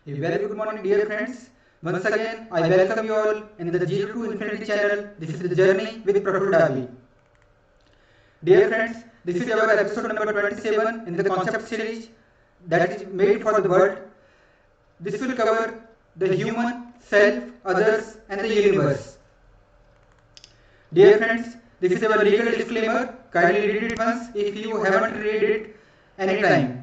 A very good morning, dear friends. Once again, I welcome you all in the Zero to Infinity channel. This is the journey with Praful Davi. Dear friends, this is our episode number 27 in the concept series that is made for the world. This will cover the human, self, others, and the universe. Dear friends, this is our legal disclaimer. Kindly read it once if you haven't read it anytime.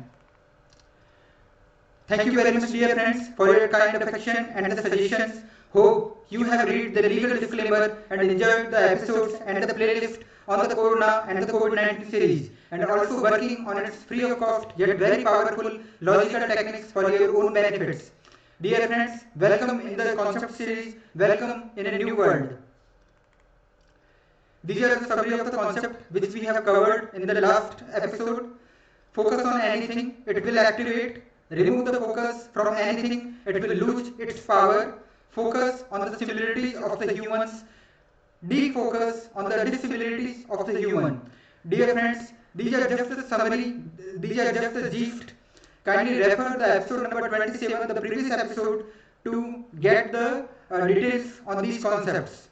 Thank you very much, dear friends, for your kind affection and the suggestions. Hope you have read the legal disclaimer and enjoyed the episodes and the playlist on the Corona and the COVID-19 series, and also working on its free of cost yet very powerful logical techniques for your own benefits. Dear friends, welcome in the concept series. Welcome in a new world. These are the summary of the concept which we have covered in the last episode. Focus on anything, it will activate. Remove the focus from anything, it will lose its power. Focus on the similarities of the humans. Defocus on the dissimilarities of the human. Dear friends, these are just a summary, these are just a gist. Kindly refer the episode number 27, the previous episode, to get the details on these concepts.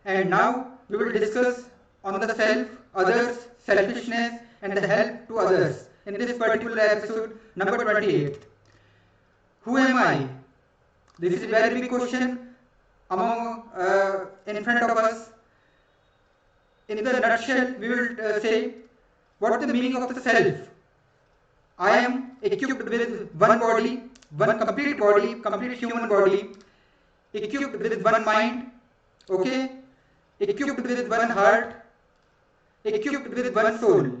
And now we will discuss on the self, others, selfishness, and the help to others in this particular episode number 28. Who am I? This is a very big question among in front of us. In the nutshell, we will say what is the meaning of the self. I am equipped with one body, one complete human body, equipped with one mind, okay, equipped with one heart, equipped with one soul.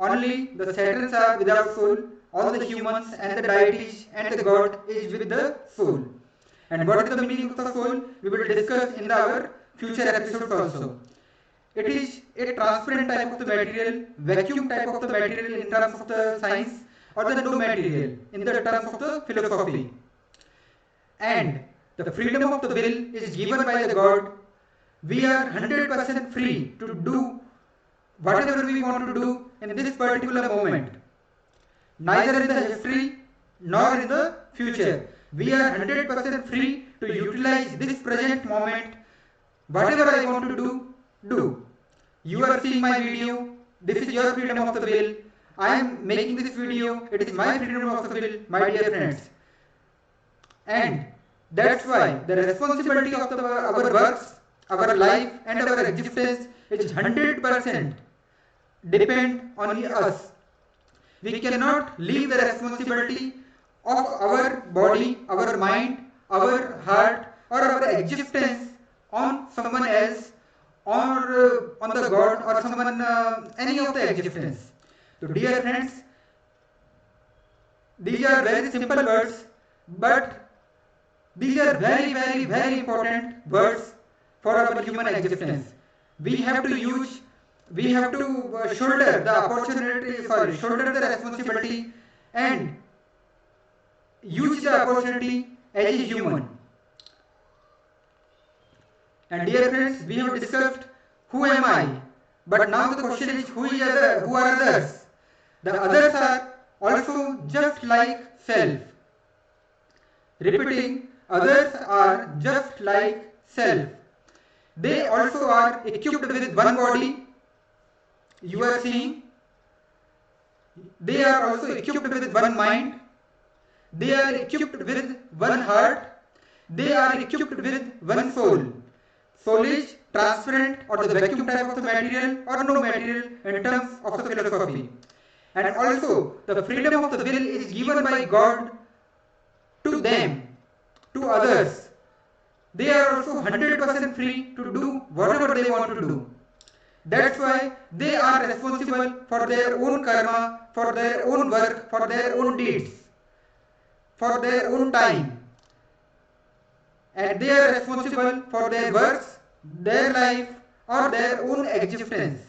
Only the Saturns are without soul, all the humans and the deities and the God is with the soul. And what is the meaning of the soul? We will discuss in our future episodes also. It is a transparent type of the material, vacuum type of the material in terms of the science, or the no material in the terms of the philosophy. And the freedom of the will is given by the God. We are 100% free to do whatever we want to do in this particular moment. Neither in the history nor in the future. We are 100% free to utilize this present moment. Whatever I want to do, do. You are seeing my video. This is your freedom of the will. I am making this video. It is my freedom of the will, my dear friends. And that's why the responsibility of our works, our life and our existence is 100% depend on us. We cannot leave the responsibility of our body, our mind, our heart or our existence on someone else or on the God or someone, any of the existence. So dear friends, these are very simple words, but these are very important words for our human existence. We have to use, we have to shoulder the opportunity, shoulder the responsibility and use the opportunity as a human. And dear friends, we have discussed who am I, but now the question is who are others? The others are also just like self. Repeating, others are just like self. They also are equipped with one body. You are seeing. They are also equipped with one mind. They are equipped with one heart. They are equipped with one soul. Soul is transparent or the vacuum type of the material or no material in terms of the philosophy. And also the freedom of the will is given by God to them, to others. They are also 100% free to do whatever they want to do. That's why they are responsible for their own karma, for their own work, for their own deeds, for their own time. And they are responsible for their works, their life or their own existence.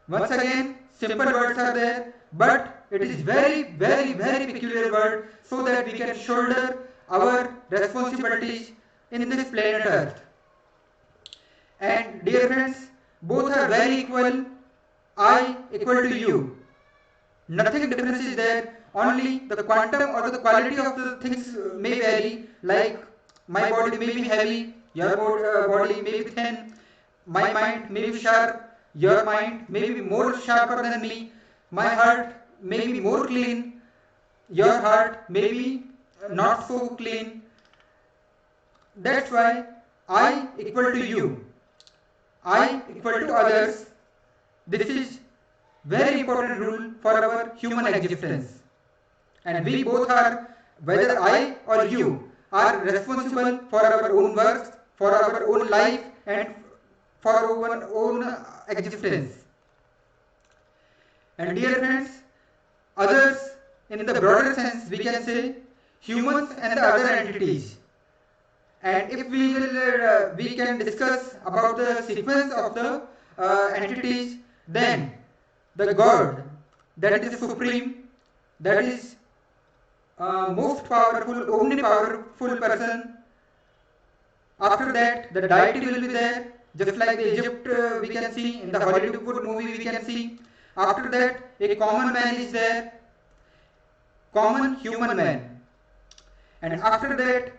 Once again, simple words are there, but it is very peculiar word so that we can shoulder our responsibilities in this planet Earth. And dear friends, both are very equal. I equal to you. Nothing difference is there. Only the quantum or the quality of the things may vary. Like my body may be heavy, your body may be thin, my mind may be sharp, your mind may be more sharper than me, my heart may be more clean, your heart may be not so clean. That's why I equal to you, I equal to others. This is very important rule for our human existence. And we both are, whether I or you, are responsible for our own works, for our own life, and for our own existence. And dear friends, others, in the broader sense, we can say humans and the other entities. And if we can discuss about the sequence of the entities, then the God, that is supreme, that is most powerful, omnipowerful person. After that, the deity will be there, just like the Egypt we can see in the Hollywood movie we can see. After that, a common man is there, common human man. And after that,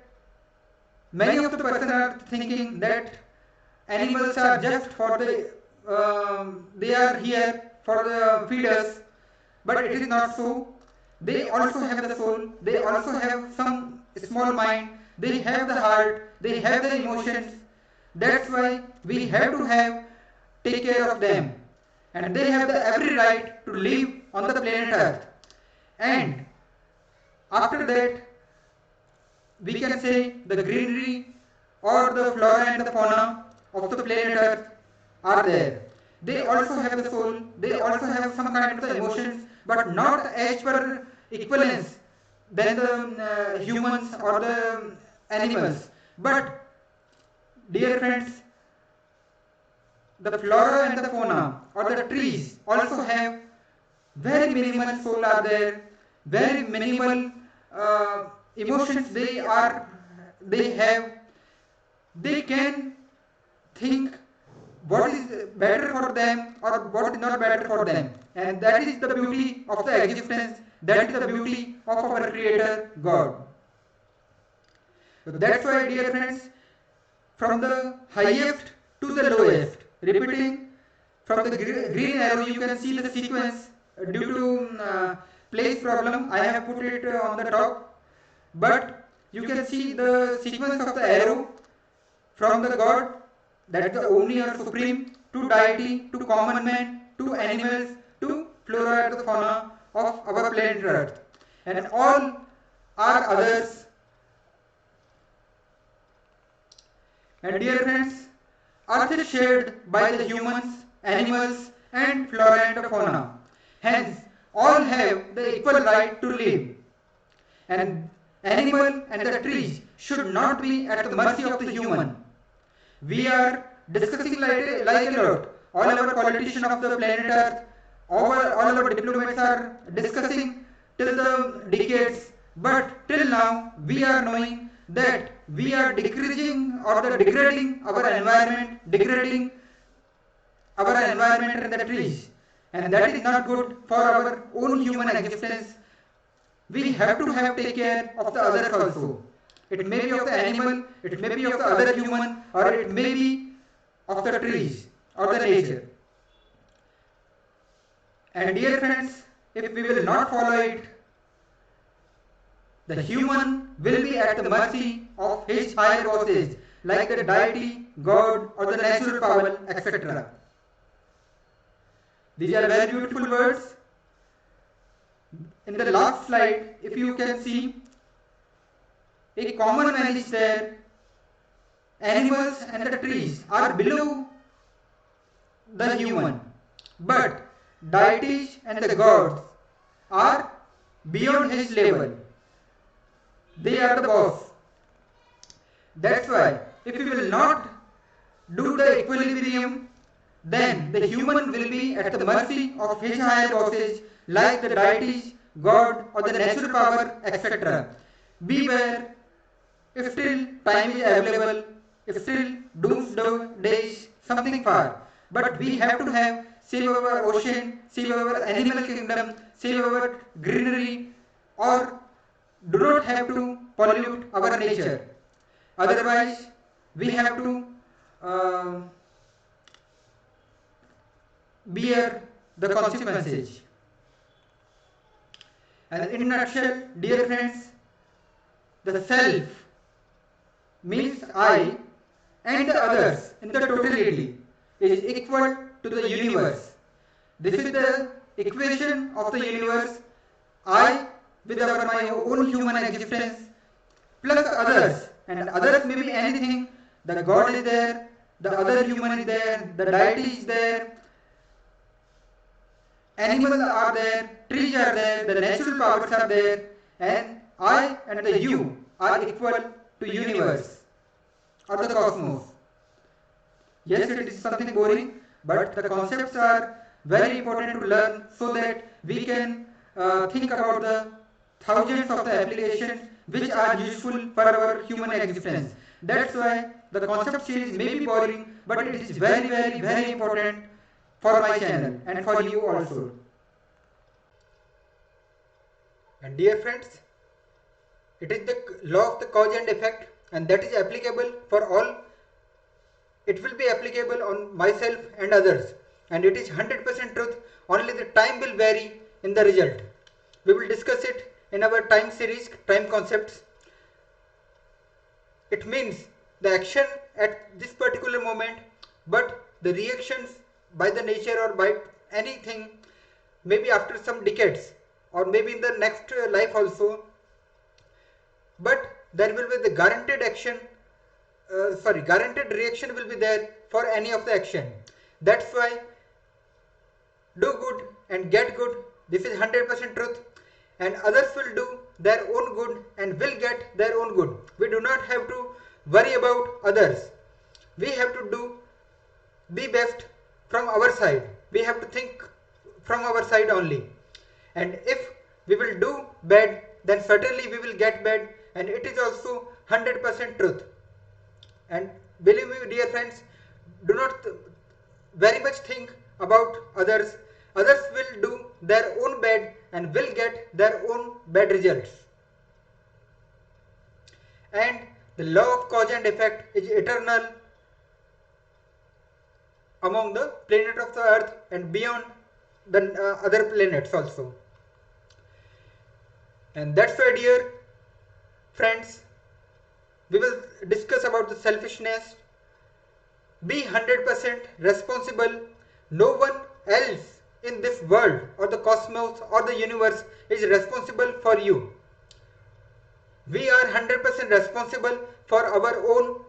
many of the person are thinking that animals are just for the, they are here for the feeders, but it is not so. They also have the soul, they also have some small mind, they have the heart, they have the emotions. That's why we have to take care of them. And they have the every right to live on the planet Earth. And after that, we can say the greenery or the flora and the fauna of the planet Earth are there. They also have the soul, they also have some kind of the emotions, but not as per equivalence than the humans or the animals. But dear friends, the flora and the fauna or the trees also have very minimal soul are there, very minimal emotions they have. They can think what is better for them or what is not better for them, and that is the beauty of the existence, that is the beauty of our creator God. So that's why, dear friends, from the highest to the lowest, repeating from the green arrow, you can see the sequence. Due to place problem, I have put it on the top, but you can see the sequence of the arrow from the God, that is the Omni or Supreme, to deity, to common man, to animals, to flora and fauna of our planet Earth, and all are others. And dear friends, Earth is shared by the humans, animals, and flora and fauna. Hence, all have the equal right to live. And animal and the trees should not be at the mercy of the human. We are discussing like a lot. All our politicians of the planet Earth, all our diplomats are discussing till the decades, but till now we are knowing that we are decreasing or degrading our environment, degrading our environment and the trees, and that is not good for our own human existence. We have to take care of the others also. It may be of the animal, it may be of the other human, or it may be of the trees or the nature. And dear friends, if we will not follow it, the human will be at the mercy of his higher bosses, like the deity, God, or the natural power, etc. These are very beautiful words. In the last slide, if you can see, a common man is there. Animals and the trees are below the human, but deities and the gods are beyond his level. They are the boss. That's why if we will not do the equilibrium, then the human will be at the mercy of his higher bosses, like the deities, God, or the natural power, etc. Beware, if still time is available, if still doomsday is something far. But we have to save our ocean, save our animal kingdom, save our greenery, or do not have to pollute our nature. Otherwise, we have to uh, bear the consequences. And in a nutshell, dear friends, the self means I and the others in the totality is equal to the universe. This is the equation of the universe. I with my own human existence plus others, and others may be anything. The God is there, the other human is there, the deity is there, animals are there, trees are there, the natural powers are there, and I and the you are equal to universe or the cosmos. Yes, it is something boring, but the concepts are very important to learn so that we can think about the thousands of the applications which are useful for our human existence. That's why the concept series may be boring, but it is very, very, very important for my channel and for you also. And dear friends, it is the law of the cause and effect, and that is applicable for all. It will be applicable on myself and others, and it is 100% truth. Only the time will vary in the result. We will discuss it in our time series, time concepts. It means the action at this particular moment, but the reactions by the nature or by anything, maybe after some decades or maybe in the next life also, but there will be the guaranteed action, guaranteed reaction will be there for any of the action. That's why do good and get good. This is 100% truth, and others will do their own good and will get their own good. We do not have to worry about others. We have to do the best from our side. We have to think from our side only. And if we will do bad, then certainly we will get bad, and it is also 100% truth. And believe me, dear friends, do not very much think about others. Others will do their own bad and will get their own bad results. And the law of cause and effect is eternal among the planet of the earth and beyond the other planets also. And that's why, dear friends, we will discuss about the selfishness. Be 100% responsible. No one else in this world or the cosmos or the universe is responsible for you. We are 100% responsible for our own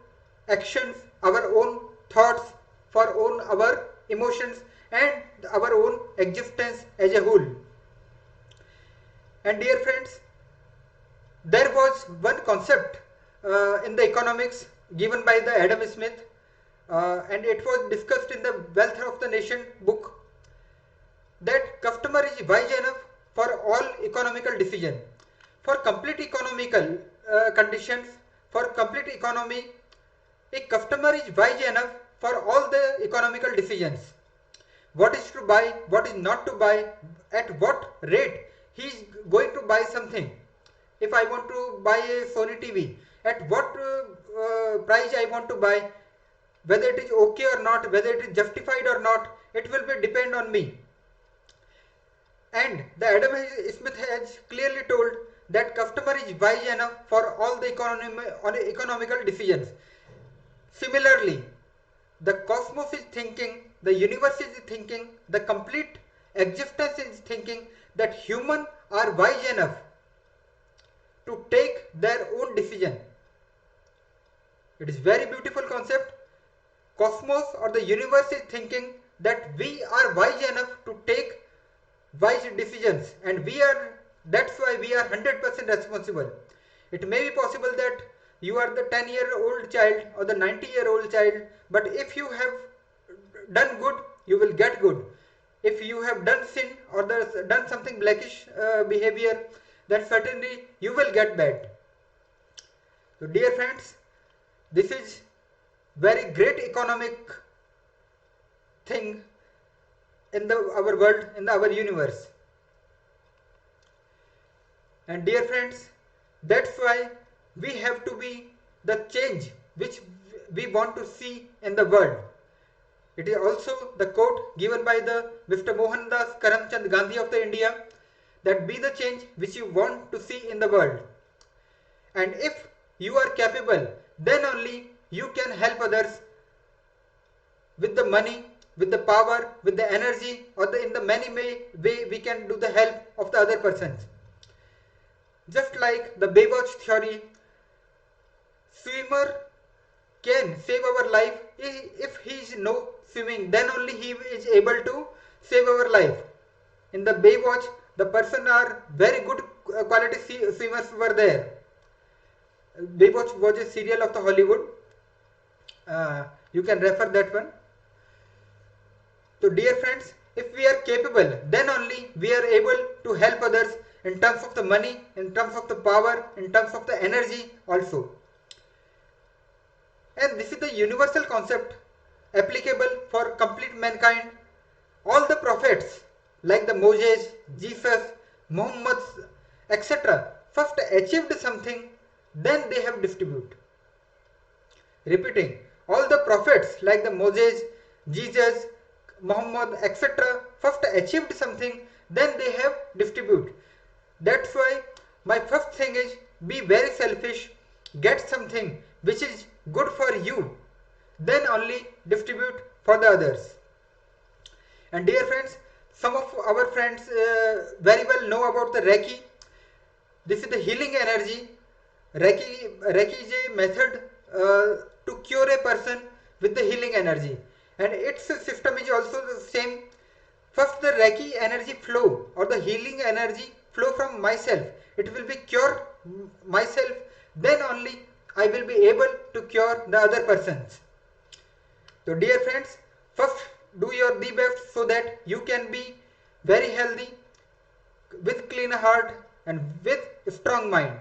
actions, our own thoughts, for our emotions and our own existence as a whole. And dear friends, there was one concept in the economics given by the Adam Smith, and it was discussed in the Wealth of the Nation book, that customer is wise enough for all economical decision. For complete economical conditions, for complete economy, a customer is wise enough for all the economical decisions. What is to buy, what is not to buy, at what rate he is going to buy something. If I want to buy a Sony TV, at what price I want to buy, whether it is okay or not, whether it is justified or not, it will be depend on me. And the Adam Smith has clearly told that customer is wise enough for all the economical decisions. Similarly, the cosmos is thinking, the universe is thinking, the complete existence is thinking that humans are wise enough to take their own decision. It is very beautiful concept. Cosmos or the universe is thinking that we are wise enough to take wise decisions, and that's why we are 100% responsible. It may be possible that you are the 10-year-old child or the 90-year-old child, but if you have done good, you will get good. If you have done sin or done something blackish behavior, then certainly you will get bad. So dear friends, this is very great economic thing in our world, in our universe. And dear friends, that's why we have to be the change which we want to see in the world. It is also the quote given by the Mr. Mohandas Karamchand Gandhi of the India, that be the change which you want to see in the world. And if you are capable, then only you can help others with the money, with the power, with the energy, or in the many way we can do the help of the other persons. Just like the Baywatch theory, swimmer can save our life. If he is no swimming, then only he is able to save our life. In the Baywatch, the person are very good quality swimmers were there. Baywatch was a serial of the Hollywood. You can refer that one. So dear friends, if we are capable, then only we are able to help others in terms of the money, in terms of the power, in terms of the energy also. And this is the universal concept applicable for complete mankind. All the prophets like the Moses, Jesus, Muhammad, etc. first achieved something, then they have distributed. Repeating, all the prophets like the Moses, Jesus, Muhammad, etc. first achieved something, then they have distributed. That's why my first thing is be very selfish, get something which is good for you, then only distribute for the others. And dear friends, some of our friends very well know about the Reiki. This is the healing energy. Reiki is a method to cure a person with the healing energy, and its system is also the same. First, the Reiki energy flow or the healing energy flow from myself. It will be cure myself. Then only I will be able to cure the other persons. So, dear friends, first do your the best so that you can be very healthy, with clean heart and with strong mind.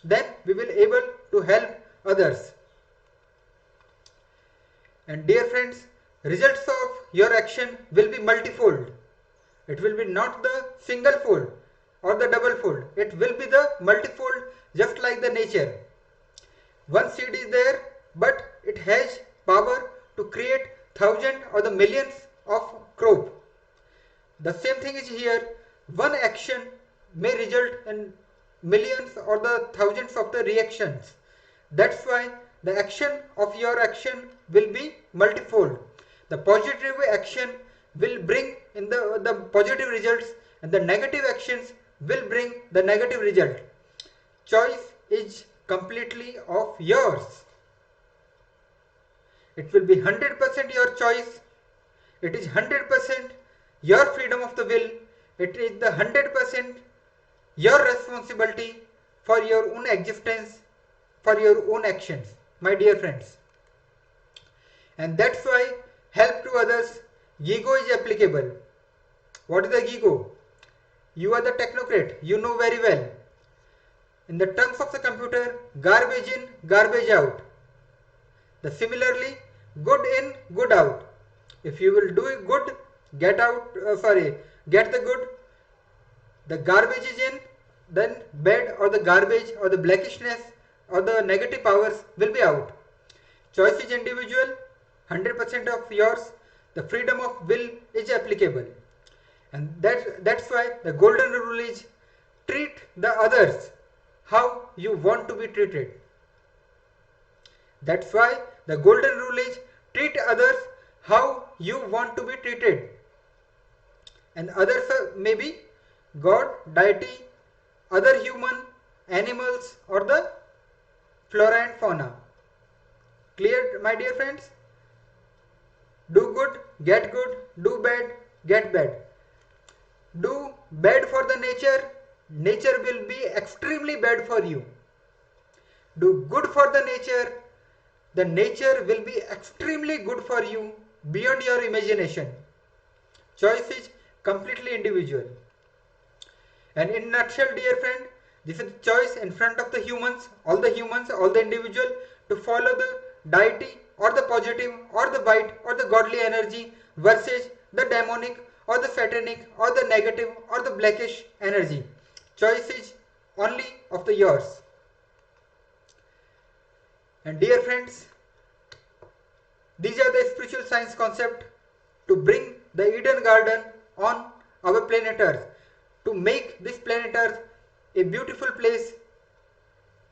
Then we will able to help others. And dear friends, results of your action will be multifold. It will be not the single fold or the double fold. It will be the multifold, just like the nature. One seed is there, but it has power to create thousands or the millions of crop. The same thing is here. One action may result in millions or the thousands of the reactions. That's why the action of your action will be multifold. The positive action will bring in the positive results, and the negative actions will bring the negative result. Choice is completely of yours. It will be 100% your choice. It is 100% your freedom of the will. It is the 100% your responsibility for your own existence, for your own actions, my dear friends. And that's why help to others, ego is applicable. What is the ego? You are the technocrat, you know very well. In the terms of the computer, garbage in, garbage out. The similarly, good in, good out. If you will do good, get the good. The garbage is in, then bad or the garbage or the blackishness or the negative powers will be out. Choice is individual, 100% of yours. The freedom of will is applicable. And that's why the golden rule is treat the others how you want to be treated. That's why the golden rule is treat others how you want to be treated. And others may be God, deity, other human, animals, or the flora and fauna. Clear, my dear friends? Do good, get good. Do bad, get bad. Do bad for the nature, nature will be extremely bad for you. Do good for the nature will be extremely good for you beyond your imagination. Choice is completely individual. And in a nutshell, dear friend, this is the choice in front of the humans, all the individual, to follow the deity or the positive or the white or the godly energy versus the demonic or the satanic or the negative or the blackish energy. Choice is only of the yours. And dear friends, these are the spiritual science concepts to bring the Eden Garden on our planet Earth, to make this planet Earth a beautiful place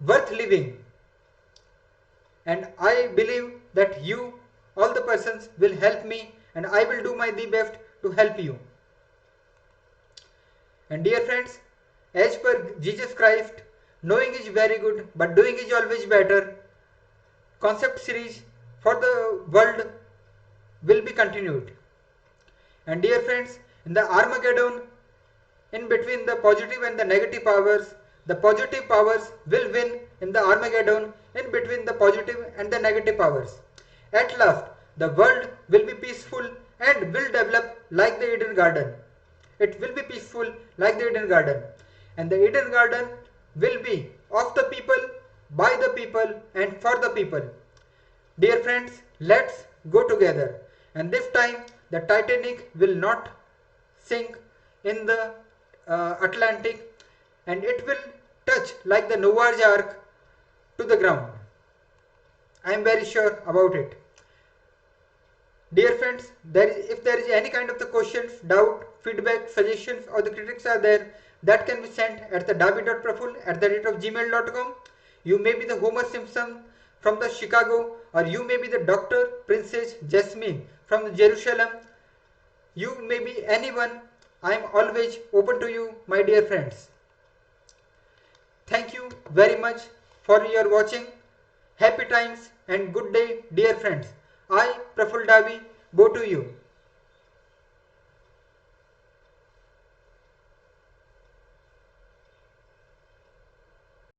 worth living. And I believe that you, all the persons, will help me, and I will do my the best to help you. And dear friends, as per Jesus Christ, knowing is very good, but doing is always better. Concept series for the world will be continued. And dear friends, in the Armageddon, in between the positive and the negative powers, the positive powers will win in the Armageddon in between the positive and the negative powers. At last, the world will be peaceful and will develop like the Eden Garden. It will be peaceful like the Eden Garden. And the Eden Garden will be of the people, by the people, and for the people. Dear friends, let's go together. And this time, the Titanic will not sink in the Atlantic, and it will touch like the Noah's Ark to the ground. I am very sure about it. Dear friends, if there is any kind of the questions, doubt, feedback, suggestions or the critics are there, that can be sent at the davi.praful@gmail.com. You may be the Homer Simpson from the Chicago, or you may be the Dr. Princess Jasmine from the Jerusalem. You may be anyone. I am always open to you, my dear friends. Thank you very much for your watching. Happy times and good day, dear friends. I, Praful Davi, bow to you.